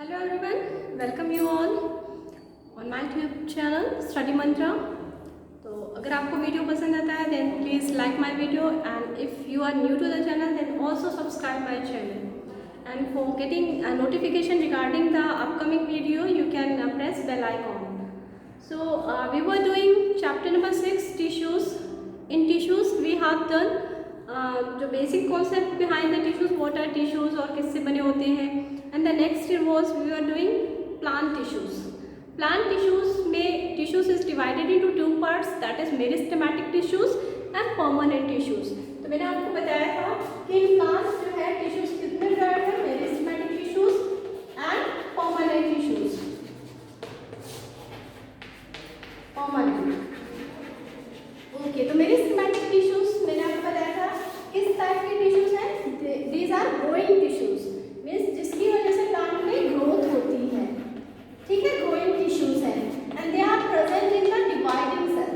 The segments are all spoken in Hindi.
Hello everyone, welcome you all on my YouTube channel Study Mantra. तो अगर आपको वीडियो पसंद आता है then please like my video and if you are new to the channel then also subscribe my channel and for getting notification regarding the upcoming video you can press bell icon. So we were doing chapter number 6 tissues. In tissues we have done जो basic concept behind the tissues, what are tissues और किससे बने होते हैं. And the next was we are doing plant tissues. Plant tissues में tissues is divided into two parts, that is meristematic tissues and permanent tissues. तो मैंने आपको बताया था कि प्लांट्स जो है टिश्यूज कितने प्रकार हैं, meristematic tissues and permanent tissues. Permanent okay, तो मेरिस्टेमेटिक टिश्यूज मैंने आपको बताया था किस टाइप के टिश्यूज हैं. These are growing tissues, means जिसकी वजह से प्लांट में ग्रोथ होती है. ठीक है, ग्रोइंग टिश्यूज हैं and they are present in the dividing cell.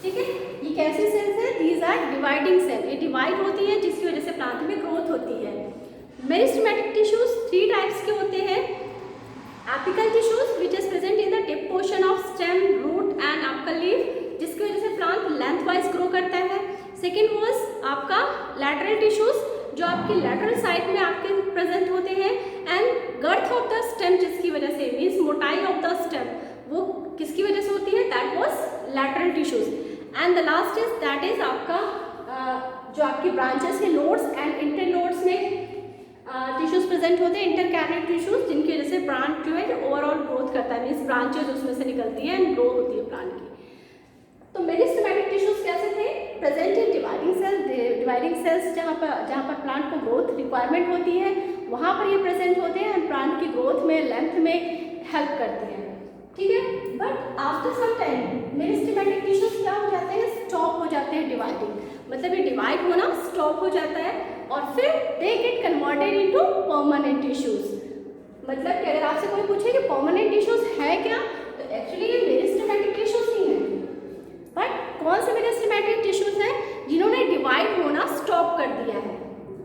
ठीक है, ये कैसे सेल्स है? These are dividing cell. ये डिवाइड होती है जिसकी वजह से प्लांट में ग्रोथ होती है. मेरिस्टेमेटिक टिश्यूज थ्री टाइप्स के होते हैं. Apical tissues which is present in the tip portion of stem, root and apical leaf, जिसकी वजह से प्लांट लेंथ वाइज ग्रो करता है. सेकेंड वाज आपका लैटरल टिश्यूज जो आपकी लैटरल साइड में आपके प्रेजेंट होते हैं. And girth of the stem, जिसकी वजह से मीन्स मोटाई ऑफ द स्टेम, वो किसकी वजह से होती है? That was lateral tissues. And the last is that is आपका जो आपकी ब्रांचेस के नोड्स एंड इंटर नोड्स में टिश्यूज प्रेजेंट होते हैं, इंटरकैरियर टिश्यूज, जिनकी वजह से प्लांट जो है ओवरऑल ग्रोथ करता है, मीन्स ब्रांचेज उसमें से निकलती है एंड ग्रो होती है प्लांट की. तो मेरिस्टेमेटिक टिश्यूज कैसे थे? Present in dividing cell. Dividing cells जहाँ पर प्लांट को ग्रोथ रिक्वायरमेंट होती है वहाँ पर ये प्रेजेंट होते हैं एंड प्लांट की ग्रोथ में, लेंथ में हेल्प करते हैं. ठीक है, but after some time meristematic tissues क्या हो जाते हैं? स्टॉप हो जाते हैं डिवाइडिंग. मतलब ये डिवाइड होना स्टॉप हो जाता है और फिर they get converted into permanent tissues. मतलब कि अगर आपसे कोई पूछे कि परमानेंट टिश्यूज है क्या, तो एक्चुअली ये मेरिस्टेमेटिक टिश्यूज ही है. बट कौन से मेरिस्टेमेटिक टिश्यूज हैं जिन्होंने डिवाइड होना स्टॉप कर दिया है?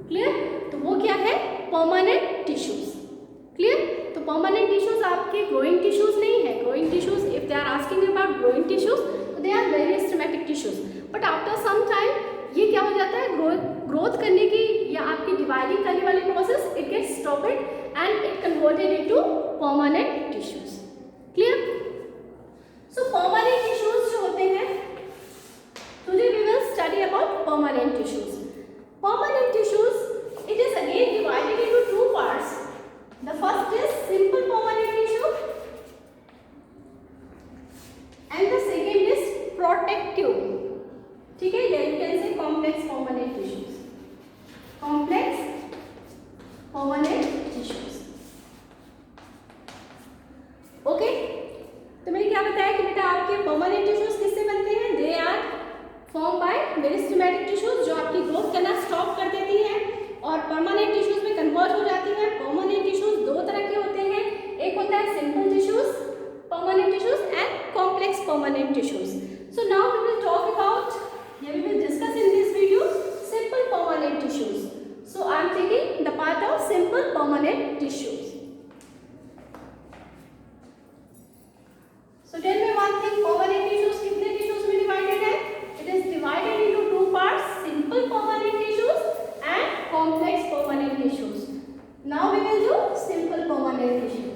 क्लियर? तो वो क्या है? Permanent tissues. क्लियर? तो परमानेंट टिश्यूज आपके ग्रोइंग टिश्यूज नहीं है. Growing tissues, if they are asking about growing tissues, तो they are meristematic tissues. But after some time ये क्या हो जाता है? ग्रोथ करने की या आपकी डिवाइडिंग करने वाली process, it gets stopped and it converted into permanent tissues. Clear? So permanent tissues जो होते हैं, today we will study about permanent tissues. Permanent tissues, it is again divided into two parts. The first is simple permanent tissue and the second is protective. ठीक है, या you can say complex permanent tissues. Complex permanent tissues. Okay? तो मैंने क्या बताया कि बेटा आपके परमानेंट टिश्यूज किससे बनते हैं? They are form by meristematic tissues जो आपकी ग्रोथ करना स्टॉप कर देती है और परमानेंट टिश्यूज में कन्वर्ट हो जाती है. परमानेंट टिश्यूज दो तरह के होते हैं. एक होता है simple tissues permanent tissues and complex permanent tissues. So now we will talk about, या we will discuss in this video simple permanent tissues. So I am taking the part of simple permanent tissues. So tell me one thing, permanent tissues कितने tissues में divided है? It is divided into two parts, simple permanent tissues and complex permanent tissues. Now we will do simple permanent tissue.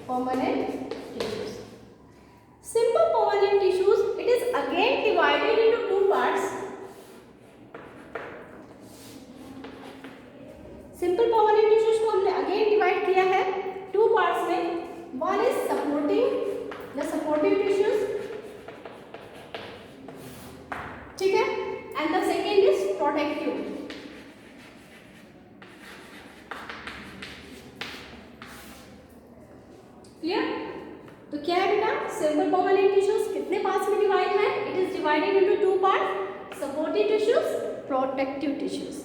Permanent tissues. Simple permanent tissues, it is again divided into two parts. Simple permanent tissues को हमने again divide किया है two parts में. One is supporting, the supportive tissues, ठीक है, and the second is protective. Clear? तो क्या है बेटा? सिंपल परमानेंट टिश्यूज कितने पार्ट्स में डिवाइड है? It is divided into two parts, supportive tissues, protective tissues.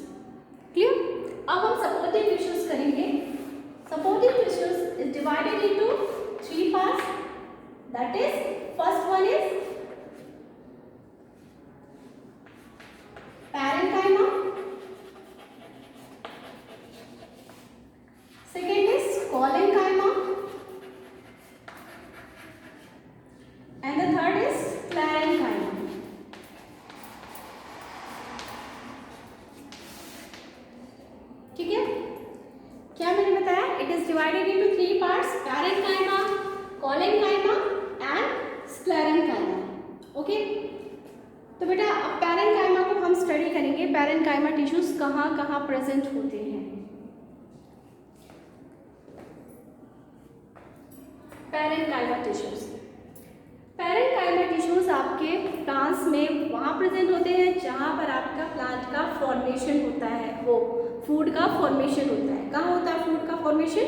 Clear? अब हम सपोर्टिव टिश्यूज करेंगे. Supportive tissues is divided into three parts. That is, first one is parenchyma. क्या मैंने बताया? It is divided into 3 parts, parenchyma, collenchyma and sclerenchyma. Okay, तो बेटा अब पैरेन्काइमा को हम स्टडी करेंगे। पैरेन्काइमा टिश्यूज कहाँ कहाँ प्रेजेंट होते हैं। पैरेन्काइमा टिश्यूज, पैरेन्काइमा टिश्यूज आपके प्लांट्स में वहाँ प्रेजेंट होते हैं जहाँ पर आपका प्लांट का फॉर्मेशन होता है, वो फूड का फॉर्मेशन होता है। कहाँ होता है फूड का फॉर्मेशन?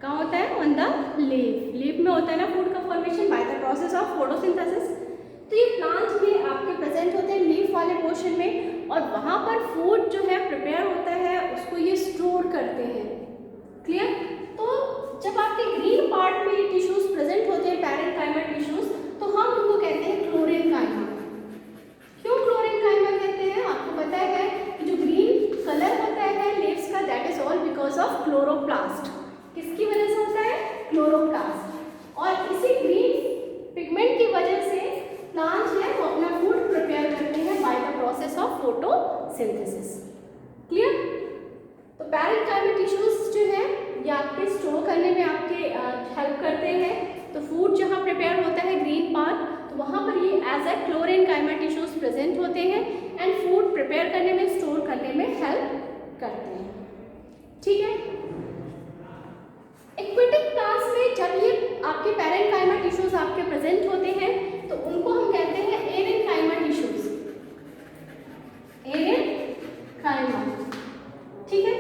कहाँ होता है? On the leaf. लीफ में होता है ना फूड का formation by the process of photosynthesis. तो ये प्लांट में आपके प्रेजेंट होते हैं लीफ वाले पोर्शन में, और वहाँ पर फूड जो है प्रिपेयर होता है, उसको ये स्टोर करते हैं। क्लियर? तो जब आपके ग्रीन पार्ट में ये टिश्यूज प्रेजेंट होते हैं पैरेन्काइमा टिश्यूज, तो हम उनको कहते हैं क्लोरेन्काइमा। क्यों क्लोरेन्काइमा कहते हैं? आपको पता है कि जो ग्रीन कलर होता है लीव्स का, that is all because of chloroplast. किसकी वजह से होता है? क्लोरोप्लास्ट। और इसी ग्रीन पिगमेंट की वजह से प्लांट्स है वो अपना फूड प्रिपेयर करते हैं by the process of photosynthesis. Clear? तो पैरेन्काइमा टिश्यूज जो है ये आपके स्टोर करने में आपके हेल्प करते हैं। तो फूड जहाँ प्रिपेयर होता है ग्रीन पार्ट, तो वहाँ पर ये as a chlorenchyma tissues present होते हैं एंड फूड प्रिपेयर करने में, स्टोर करने में हेल्प करते हैं। ठीक है? एक्वेटिक प्लांट्स में जब ये आपके पैरेन्काइमा टिश्यूज आपके प्रेजेंट होते हैं तो उनको हम कहते हैं एरेन्काइमा टिश्यूज। एरेन्काइमा, ठीक है?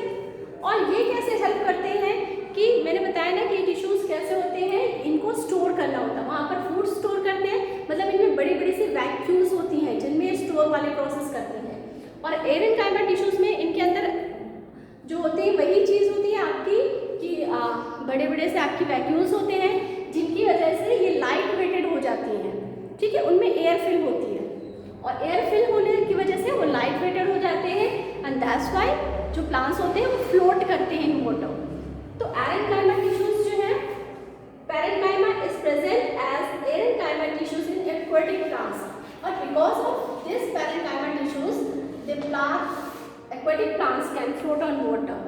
और ये कैसे हेल्प करते हैं कि मैंने बताया ना कि टिश्यूज कैसे होते हैं, इनको स्टोर करना होता है, वहाँ पर फूड स्टोर करते हैं, मतलब इनमें बड़ी बड़ी सी वैक्यूल्स होती हैं जिनमें स्टोर वाले प्रोसेस करते हैं। और एरेन्काइमा टिश्यूज में इनके अंदर जो होते हैं वही चीज़ होती है आपकी कि बड़े बड़े से आपकी वैक्यूल्स होते हैं जिनकी वजह से ये लाइट वेटेड हो जाती हैं। ठीक है? उनमें एयर फिल होती है, और एयर फिल होने की वजह से वो लाइट वेटेड हो जाते हैं, एंड दैट्स व्हाई जो प्लांट्स होते हैं वो फ्लोट करते हैं इन वाटर। तो एरेन्काइमा टिश्यूज जो है, parenchyma is present as aerenchyma tissues in aquatic plants, और because of this parenchyma tissues the plant aquatic plants can float on water.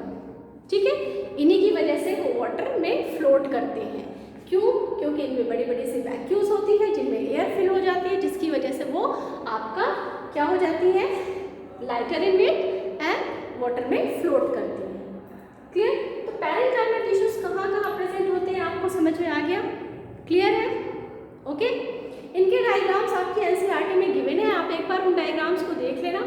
ठीक है? इन्हीं की वजह से वो वाटर में फ्लोट करते हैं। क्यों? क्योंकि इनमें बड़ी बड़ी सी वैक्यूल्स होती है जिनमें एयर फिल हो जाती है, जिसकी वजह से वो आपका क्या हो जाती है? Lighter in weight and water में फ्लोट करती है। क्लियर? तो पैरेन्काइमा टिश्यूज कहाँ कहाँ प्रेजेंट होते हैं आपको समझ में आ गया? क्लियर है? ओके? इनके डायग्राम्स आपकी एनसीईआरटी में गिवन है, आप एक बार उन डायग्राम्स को देख लेना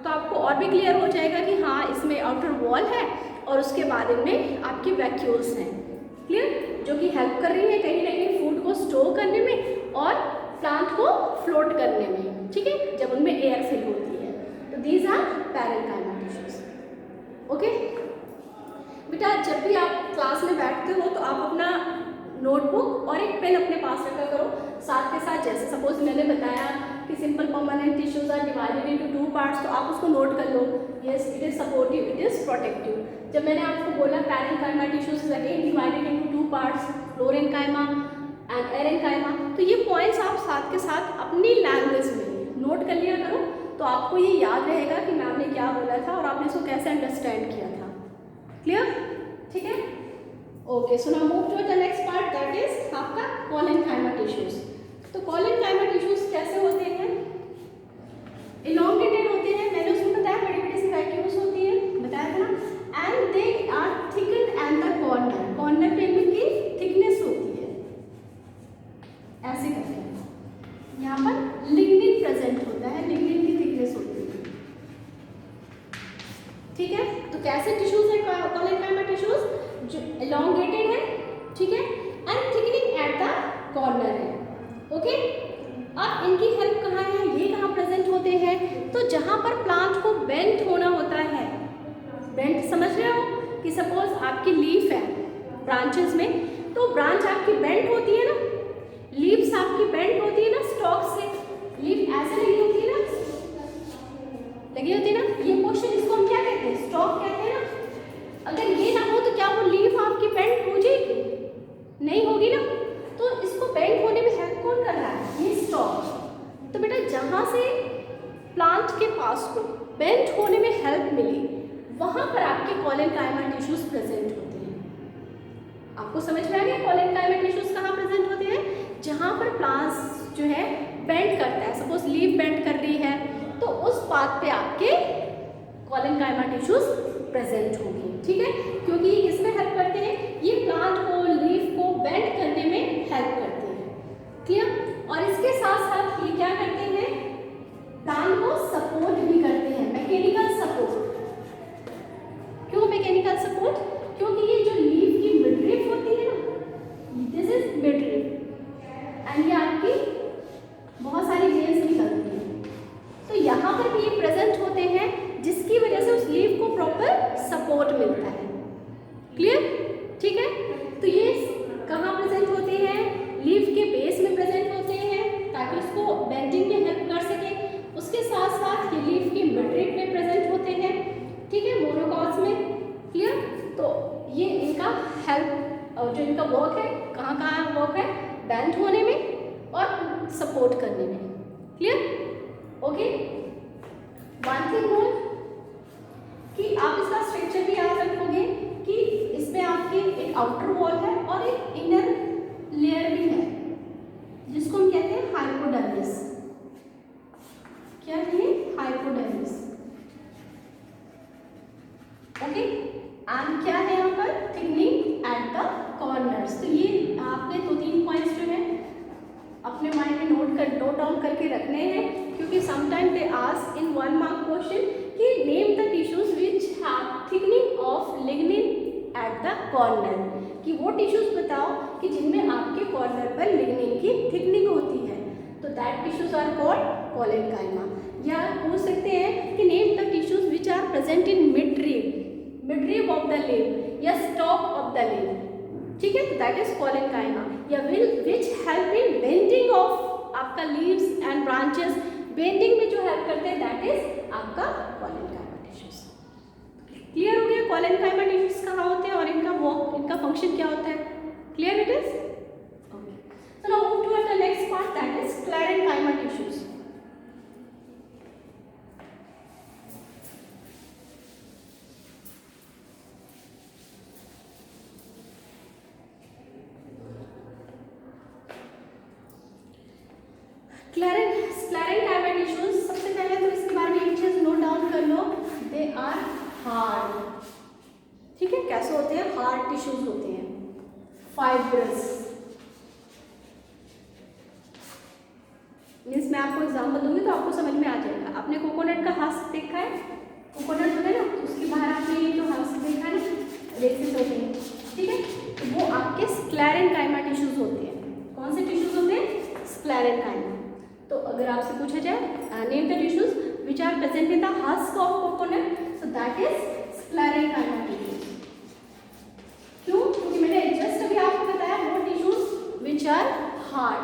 तो आपको और भी क्लियर हो जाएगा कि हाँ इसमें आउटर वॉल है और उसके बाद इनमें आपकी वैक्यूल्स हैं। क्लियर? जो कि हेल्प कर रही है कहीं ना कहीं फूड को स्टोर करने में और प्लांट को फ्लोट करने में। ठीक है? जब उनमें एयर फिल होती है, तो these are parenchyma tissues. Okay बेटा, जब भी आप क्लास में बैठते हो तो आप अपना नोटबुक और एक पेन अपने पास रखा करो साथ के साथ। जैसे सपोज मैंने बताया कि simple permanent tissues are divided into 2 parts, तो आप उसको नोट कर लो। Yes, it is supportive, it is protective. जब मैंने आपको बोला parenchyma tissues is again divided into 2 parts, chlorenchyma and aerenchyma, तो ये पॉइंट्स आप साथ के साथ अपनी लैंग्वेज में नोट कर लिया करो, तो आपको ये याद रहेगा कि मैम ने क्या बोला था और आपने इसको कैसे अंडरस्टैंड किया था। क्लियर? ठीक है? Okay, so now move to the next part, that is आपका कोलेन्काइमा टिश्यूज। तो कोलेन्काइमा टिश्यूज कैसे होते हैं? इलॉन्गेटेड होते हैं, मैंने उसमें बताया बड़ी बड़ी सी वैक्यूल्स होती है, बताया था ना, and they are thickened at the corner, corner पे इनकी थिकनेस होती है ऐसे करके। यहाँ पर लिग्निन प्रेजेंट होता है, लिग्निन की थिकनेस होती है। ठीक है? तो कैसे टिश्यूज है कोलेन्काइमा टिश्यूज? जो elongated है, ठीक है, and thickening eight the corner है। ओके? अब इनकी हेल्प कहाँ है, ये कहाँ प्रेजेंट होते हैं? तो जहाँ पर प्लांट को बेंट होना होता है, बेंट समझ रहे हो कि सपोज आपकी लीफ है ब्रांचेस में, तो ब्रांच आपकी बेंट होती है ना, लीव्स आपकी बेंट होती है ना स्टॉक से, लीफ ऐसे लगी होती है ना, लगी होती है ना, ये पोर्शन इसको हम क्या कहते हैं? स्टॉक कहते हैं ना। अगर ये ना हो तो क्या वो लीफ आपकी बेंड हो जाएगी? नहीं होगी ना। तो इसको बेंड होने में हेल्प कौन कर रहा है? ये स्टॉक। तो बेटा जहाँ से प्लांट के पास को बेंड होने में हेल्प मिली, वहाँ पर आपके कॉलेनकाइमा टिश्यूज प्रेजेंट होते हैं। आपको समझ में आ गया कॉलेनकाइमा टिश्यूज कहाँ प्रेजेंट होते हैं? जहाँ पर प्लांट्स जो है बेंड करता है, सपोज लीफ बेंड कर रही है तो उस पाथ पे आपके कॉलेनकाइमा टिश्यूज प्रेजेंट होंगे, ठीक है, क्योंकि ये किसमें हेल्प करते हैं? ये प्लांट को, लीफ को बेंड करने में हेल्प करते हैं, क्लियर। और इसके साथ साथ ये क्या करते हैं? प्लांट को सपोर्ट भी करते हैं, मैकेनिकल सपोर्ट। क्यों मैकेनिकल सपोर्ट? क्योंकि ये जो लीफ की मिडरिफ होती है ना, दिस इज मिडरिफ एंड ये आपकी बहुत सारी वेन्स निकलती हैं, तो यहाँ पर भी ये प्रेजेंट होते हैं, जिसकी वजह से उस लीफ को प्रॉपर सपोर्ट मिलता है, क्लियर, ठीक है। तो ये कहाँ प्रेजेंट होते हैं? लीफ के बेस में प्रेजेंट होते हैं ताकि उसको बेंडिंग में हेल्प कर सके। उसके साथ साथ ये लीफ की मिडरिफ में प्रेजेंट होते हैं, ठीक है, मोनोकॉट्स में, क्लियर। तो ये इनका हेल्प और जो इनका वर्क है, कहाँ कहाँ वर्क है? बेंड होने में और सपोर्ट करने में, clear, okay. One thing more कि आप इसका स्ट्रक्चर भी याद रखोगे कि इसमें आपकी एक आउटर वॉल है और एक इनर लेयर भी है, जिसको हम कहते हैं हाइपोडर्मिस। क्या है? Hypodermis, okay. एंड क्या है यहाँ पर? Thickening at the corners. तो ये आपने 2-3 पॉइंट्स जो है अपने माइंड में नोट डाउन करके रखने हैं, क्योंकि sometime they ask in 1 mark question कि name the tissues which have thickening of lignin at the corner, कि वो टिश्यूज बताओ कि जिनमें आपके कॉर्नर पर लिग्निन की थिकनिंग होती है, तो that tissues are called collenchyma. या पूछ सकते हैं कि name the tissues which are present in midrib of the leaf या स्टॉक ऑफ द लीफ, ठीक है, तो दैट इज कॉलेनकाइमा। या which help in bending of आपका लीव्स एंड ब्रांचेस, बेंडिंग में जो हेल्प करते हैं दैट इज आपका कॉलेनकाइमा टिश्यूज। क्लियर हो गया कॉलेनकाइमा टिश्यूज कहाँ होते हैं और इनका वर्क, इनका फंक्शन क्या होता है? Clear it is, okay. So now move toward the next part, that is sclerenchyma tissues. Sclerenchyma tissues, सबसे पहले तो इसके बारे में एक चीज नोट डाउन कर लो, दे आर हार्ड, ठीक है। कैसे होते हैं? हार्ड टिश्यूज होते हैं, फाइब्रस। मीन्स मैं आपको एग्जांपल दूंगी तो आपको समझ में आ जाएगा। आपने कोकोनट का हस्क देखा है? कोकोनट होता है ना, उसके बाहर आपने ये जो हस्क देखा है ना, रेसेस होते हैं, ठीक है, तो वो आपके स्क्लेरेनकाइमा टिश्यूज होते हैं। कौन से टिश्यूज होते हैं? स्क्लेरेनकाइमा। तो अगर आपसे पूछा जाए name the tissues which are present in the husk of coconut, so that is sclerenchyma tissues. क्यों? क्योंकि मैंने जस्ट अभी आपको बताया वो टिश्यूज विच आर हार्ड,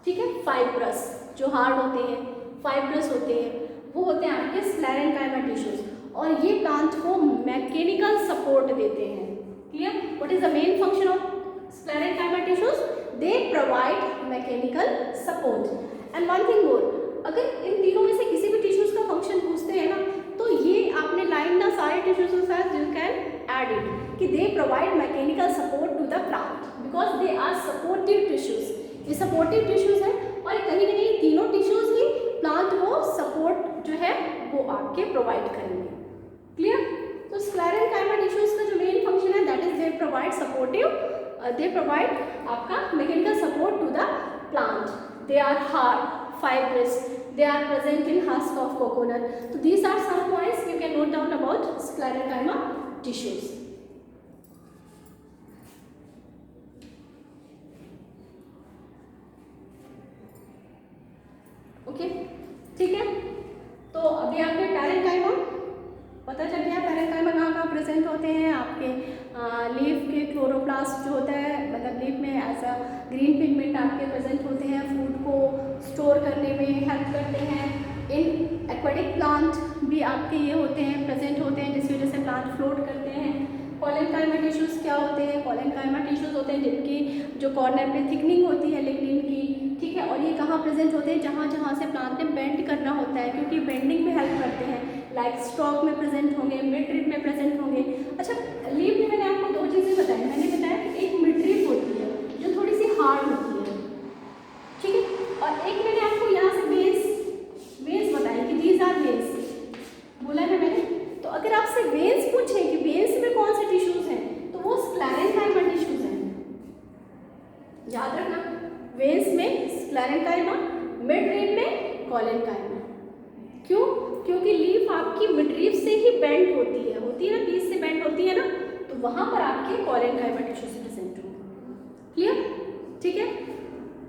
ठीक है, फाइब्रस, जो हार्ड होते हैं, फाइब्रस होते हैं, वो होते हैं आपके स्क्लेरेनकाइमा टिश्यूज। और ये प्लांट को मैकेनिकल सपोर्ट देते हैं, clear. What is the main function of sclerenchyma tissues? They provide mechanical support. And one thing more, अगर इन तीनों में से किसी भी टिश्यूज का फंक्शन पूछते हैं ना, तो ये आपने लाइन ना सारे टिश्यूज के साथ यू कैन ऐड इट कि they provide mechanical support to the plant because they are supportive tissues. ये सपोर्टिव टिश्यूज है और कहीं ना कहीं तीनों टिश्यूज ही प्लांट को सपोर्ट जो है वो आपके प्रोवाइड करेंगे, क्लियर। तो स्क्लेरेनकाइमा टिश्यूज का जो मेन फंक्शन है that is they provide supportive, they provide आपका mechanical support to the plant. They are hard, fibrous. They are present in husk of coconut. So these are some points you can note down about sclerenchyma tissues. Okay, ठीक है। तो अभी आपके पैरेंकाइमा पता चल गया, पैरेंकाइमा कहाँ प्रेजेंट होते हैं? आपके लीफ के क्लोरोप्लास्ट जो होता है, मतलब लीफ में एज अ ग्रीन पिगमेंट आपके प्रेजेंट होते हैं, फूड को स्टोर करने में हेल्प करते हैं। इन एक्वेटिक प्लांट भी आपके ये होते हैं, प्रेजेंट होते हैं, जिसकी वजह से प्लांट फ्लोट करते हैं। कॉलेनकाइमा टिश्यूज़ क्या होते हैं? कॉलेनकाइमा टिश्यूज़ होते हैं जिनकी जो कॉर्नर पे थिकनिंग होती है लिग्निन की, ठीक है, और ये कहाँ प्रेजेंट होते हैं? जहाँ जहाँ से प्लांट ने बेंड करना होता है, क्योंकि बेंडिंग में हेल्प करते हैं। लाइक स्टॉक में प्रेजेंट होंगे, मिडरिप में प्रेजेंट होंगे। वहाँ पर आपके कॉलेनकाइमा टिश्यूज प्रेजेंट होंगे। क्लियर? ठीक है,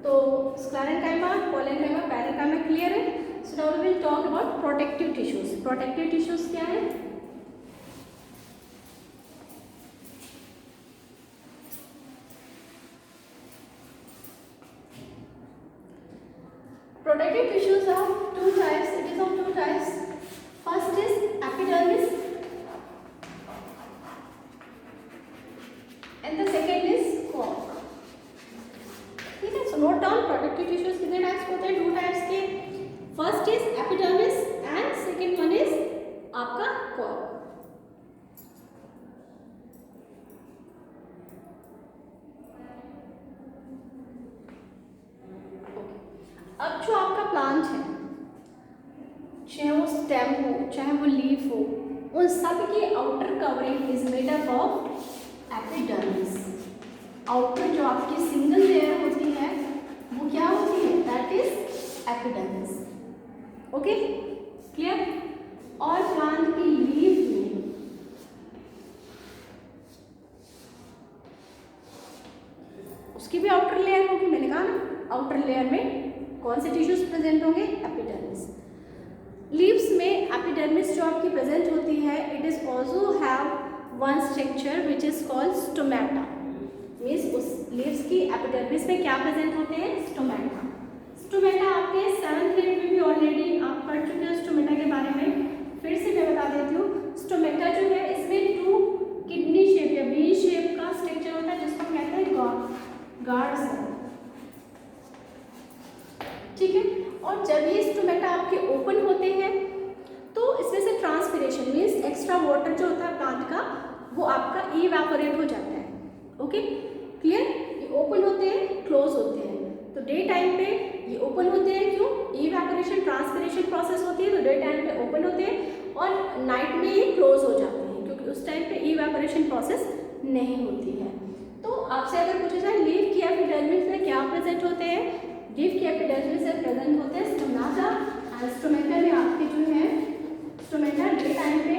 तो स्क्लेरेंकाइमा, कॉलेनकाइमा, पैरेंकाइमा क्लियर है। So now we will talk about protective tissues. Protective tissues क्या है? Protective tissues are two types. It is of two types. First is epidermis, and the second is cork. ठीक है, so note down protective tissues कितने टाइप्स होते हैं? Two types के. First is epidermis and second one is आपका cork. अब जो आपका प्लांट है, चाहे वो स्टेम हो चाहे वो लीफ हो, उन सब की outer covering is made up of epidermis. Outer जो आपकी सिंगल लेयर होती है वो क्या होती है? That is epidermis. Okay, clear? और प्लांट की लीफ में उसकी भी आउटर लेयर होगी। मैंने कहा ना, आउटर लेयर में कौन से टिश्यूज प्रेजेंट होंगे? एपिडर्मिस। लीव्स में एपिडर्मिस जो आपकी प्रेजेंट होती है, it is also have one structure which is called stomata. Means उस लीव्स की एपिडर्मिस में क्या प्रेजेंट होते हैं? स्टोमेटा। स्टोमेटा आपके 7th ग्रेड में भी ऑलरेडी आप पढ़ चुके हो स्टोमेटा के बारे में। फिर से मैं बता देती हूँ, स्टोमेटा जो है इसमें 2 किडनी शेप या वी शेप का स्ट्रक्चर होता है जिसको हम कहते हैं गार्ड सेल। ठीक है, और जब ये स्टोमेटा आपके ओपन होते हैं तो इसमें से ट्रांसपिरेशन मीन्स एक्स्ट्रा वाटर जो होता है प्लांट का वो आपका इवेपोरेट हो जाता है। Okay, clear? ये ओपन होते हैं, क्लोज होते हैं। तो डे टाइम पे ये ओपन होते हैं, क्यों? इवेपोरेशन ट्रांसपिरेशन प्रोसेस होती है, तो डे टाइम पे ओपन होते हैं और नाइट में ये क्लोज हो जाते हैं क्योंकि उस टाइम पे इवेपोरेशन प्रोसेस नहीं होती है। तो आपसे अगर पूछा जाए लीफ की एपिडर्मिस में क्या प्रेजेंट होते हैं? लीफ की एपिडर्मिस से प्रेजेंट होते हैं स्टोमेटा, और स्टोमेटा में आपके जो है स्टोमेटा डे टाइम पे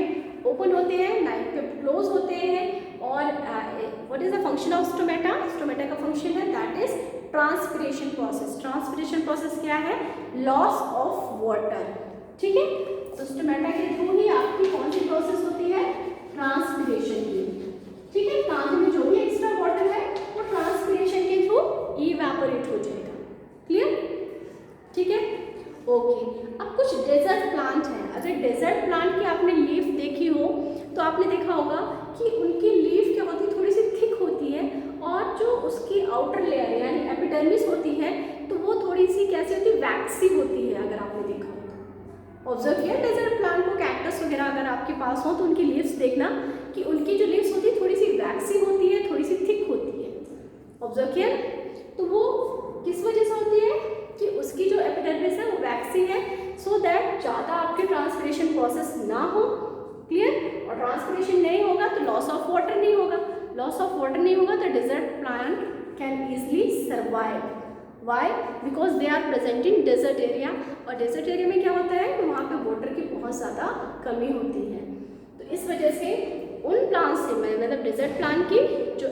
ओपन होते हैं, नाइट पे क्लोज होते हैं। और what is the function of stomata? Stomata का फंक्शन है that is transpiration process. Transpiration process क्या है? Loss of water. ठीक है, तो स्टोमेटा के थ्रू ही आपकी कौन सी प्रोसेस होती है? ट्रांसपिरेशन की। ठीक है, प्लांट में जो भी एक्स्ट्रा वाटर है वो ट्रांसपिरेशन के थ्रू इवेपोरेट हो जाएगा। क्लियर? ठीक है, ओके। अब कुछ डेजर्ट प्लांट हैं। अगर डेजर्ट प्लांट की आपने लीफ देखी हो तो आपने देखा होगा कि उनकी लीफ क्या होती है? थोड़ी सी थिक होती है, और जो उसकी आउटर लेयर यानी एपिडर्मिस होती है तो वो थोड़ी सी कैसी होती है? वैक्सी होती है। अगर आपने देखा हो तो ऑब्जर्व किया डेजर्ट प्लांट को, कैक्टस वगैरह अगर आपके पास हो तो उनकी लीव्स देखना कि उनकी जो लीव्स होती है थोड़ी सी वैक्सी होती है, थोड़ी सी थिक होती है। ऑब्जर्व किया? तो वो किस वजह से होती है? कि उसकी जो एपिडर्मिस है वो वैक्सी है, सो दैट ज़्यादा आपके ट्रांसपिरेशन प्रोसेस ना हो। क्लियर? और ट्रांसपिरेशन नहीं होगा तो लॉस ऑफ वाटर नहीं होगा। लॉस ऑफ वाटर नहीं होगा तो desert plant can easily survive. Why? Because they are present in desert area, और डेजर्ट एरिया में क्या होता है कि वहाँ पे वाटर की बहुत ज़्यादा कमी होती है। तो इस वजह से उन प्लांट से मतलब डेजर्ट प्लांट की जो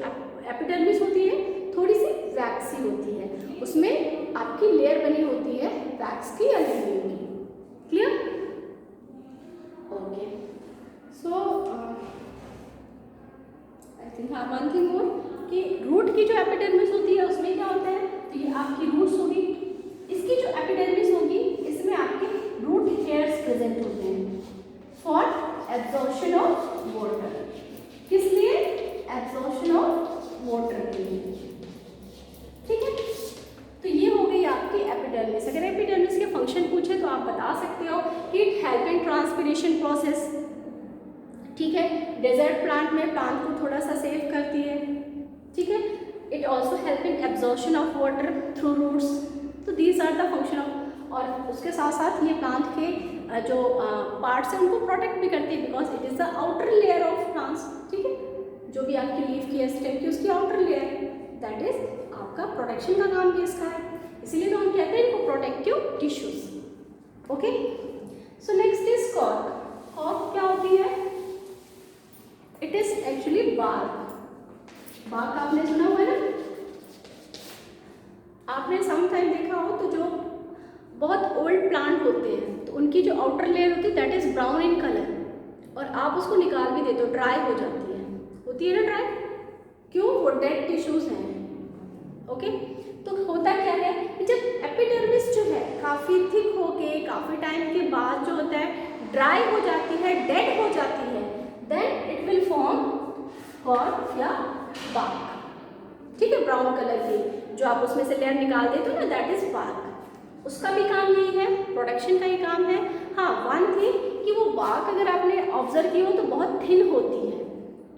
एपिडर्मिस होती है थोड़ी सी वैक्सी होती है, उसमें आपकी लेयर बनी होती है वैक्स की या लिग्निन की। Clear? Okay, so I think हाँ वन थिंग मोर कि रूट की जो एपिडर्मिस होती है उसमें क्या होता है? तो ये आपकी रूट्स होगी। इसकी जो एपिडर्मिस होगी इसमें आपके रूट हेयर्स प्रेजेंट होते हैं फॉर एब्जॉर्प्शन ऑफ वाटर। किस लिए? एब्जॉर्प्शन ऑफ वाटर के लिए। ठीक है, तो ये हो गई आपकी एपिडर्मिस। अगर एपिडर्मिस के फंक्शन पूछे तो आप बता सकते हो कि it help in transpiration process. ठीक है, डेजर्ट प्लांट में प्लांट को थोड़ा सा सेव करती है। ठीक है, it also help in absorption of water through roots. तो these are the function of, और उसके साथ साथ ये प्लांट के जो पार्ट्स हैं उनको प्रोटेक्ट भी करती है, because it is the outer layer of plants. ठीक है, जो भी आपकी लीफ की स्टेम की उसकी आउटर लेयर दैट इज आपका प्रोटेक्शन का काम भी इसका है, इसीलिए तो हम कहते हैं इनको protective tissues. Okay, so next is cork. Cork क्या होती है? It is actually bark. Bark आपने सुना हुआ है ना, आपने सम टाइम देखा हो तो जो बहुत ओल्ड प्लांट होते हैं तो उनकी जो आउटर लेयर होती है that is brown in colour, और आप उसको निकाल भी देते हो, ड्राई हो जाती है, होती है ना ड्राई, क्यों? वो डेड टिश्यूज हैं। ओके, तो होता क्या है कि जब एपिडर्मिस जो है काफ़ी थिक होके काफ़ी टाइम के बाद जो होता है ड्राई हो जाती है, डेड हो जाती है, then it will form cork या बार्क। ठीक है, ब्राउन कलर की जो आप उसमें से लेयर निकाल देते हो ना, दैट इज बार्क। उसका भी काम यही है, प्रोडक्शन का ही काम है। हाँ, वन थिंग कि वो बार्क अगर आपने ऑब्जर्व की हो तो बहुत थिन होती है।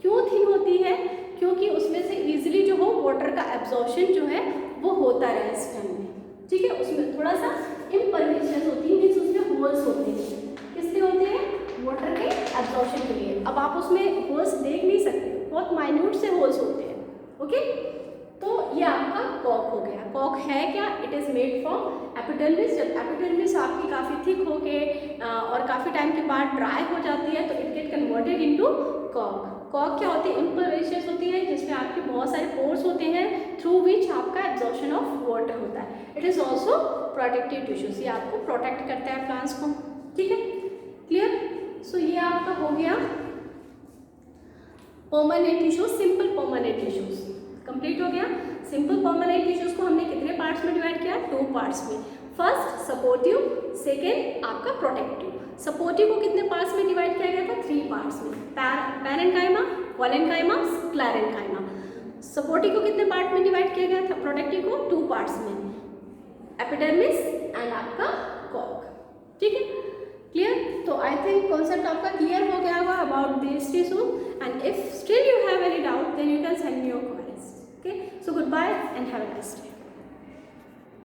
क्यों थिन होती है? क्योंकि उसमें से इजीली जो हो वाटर का एब्जॉर्प्शन जो है वो होता रहे स्टेम में। ठीक है, उसमें थोड़ा सा इम्परमेशन होती है, मीन्स उसमें होल्स होते हैं। किस लिए होते हैं? वाटर के एब्जॉर्प्शन के लिए। अब आप उसमें होल्स देख नहीं सकते, बहुत माइन्यूट से होल्स होते हैं। ओके, तो ये आपका कॉर्क हो गया। कॉर्क है क्या? It is made from epidermis. जब एपिडर्मिस आपकी काफ़ी थिक होके और काफ़ी टाइम के बाद ड्राई हो जाती है तो it get converted into cork. Cork क्या होती है? इम्परवेशियस होती है, जिसमें आपके बहुत सारे पोर्स होते हैं थ्रू विच आपका एब्जॉर्प्शन ऑफ वाटर होता है। It is also protective tissues, ये आपको प्रोटेक्ट करता है प्लांट्स को। ठीक है, क्लियर? सो ये आपका हो गया permanent tissues, simple permanent tissues complete हो गया। सिंपल परमानेंट टिश्यूज को हमने कितने पार्ट्स में डिवाइड किया? 2 पार्ट्स में। फर्स्ट सपोर्टिव, सेकेंड आपका प्रोटेक्टिव। सपोर्टिव को कितने पार्ट्स में डिवाइड किया गया था? 3 पार्ट्स में, पैरेन्काइमा, वॉलेन्काइमा, स्क्लेरेन्काइमा। सपोर्टिव को कितने पार्ट में डिवाइड किया गया था? प्रोटेक्टिव को 2 पार्ट्स में, एपिडर्मिस एंड आपका कॉर्क। ठीक है, क्लियर? तो आई थिंक कॉन्सेप्ट आपका क्लियर हो गया होगा about this tissue, and if still you have any doubt then you can send me your queries. Okay, so goodbye and have a nice day.